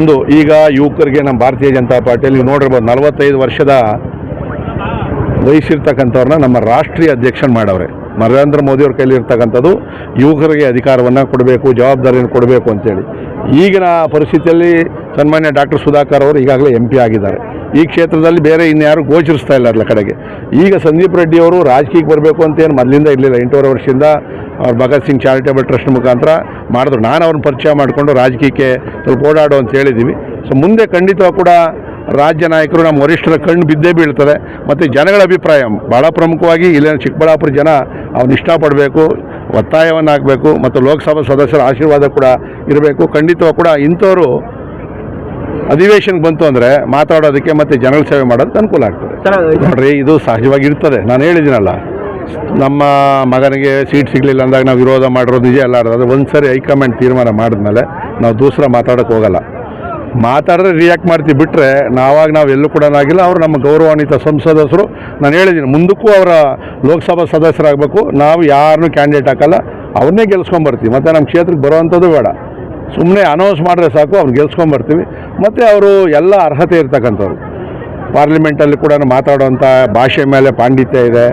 ಒಂದು ಈಗ ಯುವಕರಿಗೆ ನಮ್ಮ ಭಾರತೀಯ ಜನತಾ ಪಾರ್ಟಿಯಲ್ಲಿ ನೋಡಿರ್ಬೋದು 45 ವರ್ಷದ ವಹಿಸಿರ್ತಕ್ಕಂಥವ್ರನ್ನ ನಮ್ಮ ರಾಷ್ಟ್ರೀಯ ಅಧ್ಯಕ್ಷನ ಮಾಡವ್ರೆ. ನರೇಂದ್ರ ಮೋದಿಯವ್ರ ಕೈಲಿ ಇರ್ತಕ್ಕಂಥದ್ದು ಯುವಕರಿಗೆ ಅಧಿಕಾರವನ್ನು ಕೊಡಬೇಕು, ಜವಾಬ್ದಾರಿಯನ್ನು ಕೊಡಬೇಕು ಅಂತೇಳಿ. ಈಗಿನ ಪರಿಸ್ಥಿತಿಯಲ್ಲಿ ಸನ್ಮಾನ್ಯ ಡಾಕ್ಟರ್ ಸುಧಾಕರ್ ಅವರು ಈಗಾಗಲೇ MP ಆಗಿದ್ದಾರೆ. ಈ ಕ್ಷೇತ್ರದಲ್ಲಿ ಬೇರೆ ಇನ್ಯಾರು ಗೋಚರಿಸ್ತಾ ಇಲ್ಲ ಅಲ್ಲ ಕಡೆಗೆ. ಈಗ ಸಂದೀಪ್ ರೆಡ್ಡಿ ಅವರು ರಾಜಕೀಯಕ್ಕೆ ಬರಬೇಕು ಅಂತೇನು ಮೊದಲಿಂದ ಇರಲಿಲ್ಲ. 8 ವರ್ಷದಿಂದ ಅವ್ರು ಭಗತ್ ಸಿಂಗ್ ಚಾರಿಟೇಬಲ್ ಟ್ರಸ್ಟ್ ಮುಖಾಂತರ ಮಾಡಿದ್ರು. ನಾನು ಅವ್ರನ್ನ ಪರಿಚಯ ಮಾಡಿಕೊಂಡು ರಾಜಕೀಯಕ್ಕೆ ಸ್ವಲ್ಪ ಓಡಾಡು ಅಂತ ಹೇಳಿದ್ದೀವಿ. ಸೊ ಮುಂದೆ ಖಂಡಿತವಾಗಿ ಕೂಡ ರಾಜ್ಯ ನಾಯಕರು ನಮ್ಮ ವರಿಷ್ಠರ ಕಣ್ಣು ಬಿದ್ದೇ ಬೀಳ್ತದೆ. ಮತ್ತು ಜನಗಳ ಅಭಿಪ್ರಾಯ ಭಾಳ ಪ್ರಮುಖವಾಗಿ ಇಲ್ಲಿನ ಚಿಕ್ಕಬಳ್ಳಾಪುರ ಜನ ಅವ್ನು ಇಷ್ಟಪಡಬೇಕು, ಒತ್ತಾಯವನ್ನು ಹಾಕಬೇಕು ಮತ್ತು ಲೋಕಸಭಾ ಸದಸ್ಯರ ಆಶೀರ್ವಾದ ಕೂಡ ಇರಬೇಕು. ಖಂಡಿತವಾಗಿ ಕೂಡ ಇಂಥವರು ಅಧಿವೇಶನಕ್ಕೆ ಬಂತು ಅಂದರೆ ಮಾತಾಡೋದಕ್ಕೆ ಮತ್ತು ಜನಗಳ ಸೇವೆ ಮಾಡೋದಕ್ಕೆ ಅನುಕೂಲ ಆಗ್ತದೆ. ನೋಡ್ರಿ, ಇದು ಸಹಜವಾಗಿ ಇರ್ತದೆ. ನಾನು ಹೇಳಿದ್ದೀನಲ್ಲ, ನಮ್ಮ ಮಗನಿಗೆ ಸೀಟ್ ಸಿಗಲಿಲ್ಲ ಅಂದಾಗ ನಾವು ವಿರೋಧ ಮಾಡಿರೋದು ನಿಜ ಎಲ್ಲ ಅದು ಒಂದು ಸರಿ ಹೈಕಮಾಂಡ್ ತೀರ್ಮಾನ ಮಾಡಿದ್ಮೇಲೆ ನಾವು ದೂಸರ ಮಾತಾಡೋಕ್ಕೆ ಹೋಗಲ್ಲ. ಮಾತಾಡಿದ್ರೆ ರಿಯಾಕ್ಟ್ ಮಾಡ್ತೀವಿ ಬಿಟ್ಟರೆ ನಾವು ಎಲ್ಲೂ ಕೂಡ ಆಗಿಲ್ಲ. ಅವರು ನಮ್ಮ ಗೌರವಾನ್ವಿತ ಸಂಸದಸರು. ನಾನು ಹೇಳಿದ್ದೀನಿ, ಮುಂದಕ್ಕೂ ಅವರ ಲೋಕಸಭಾ ಸದಸ್ಯರಾಗಬೇಕು. ನಾವು ಯಾರನ್ನೂ ಕ್ಯಾಂಡಿಡೇಟ್ ಹಾಕಲ್ಲ, ಅವ್ರನ್ನೇ ಗೆಲ್ಸ್ಕೊಂಬರ್ತೀವಿ. ಮತ್ತು ನಮ್ಮ ಕ್ಷೇತ್ರಕ್ಕೆ ಬರೋವಂಥದ್ದು ಬೇಡ, ಸುಮ್ಮನೆ ಅನೌನ್ಸ್ ಮಾಡಿದ್ರೆ ಸಾಕು, ಅವ್ರು ಗೆಲ್ಸ್ಕೊಂಬರ್ತೀವಿ. ಮತ್ತು ಅವರು ಎಲ್ಲ ಅರ್ಹತೆ ಇರ್ತಕ್ಕಂಥವ್ರು. ಪಾರ್ಲಿಮೆಂಟಲ್ಲಿ ಕೂಡ ಮಾತಾಡೋವಂಥ ಭಾಷೆ ಮೇಲೆ ಪಾಂಡಿತ್ಯ ಇದೆ,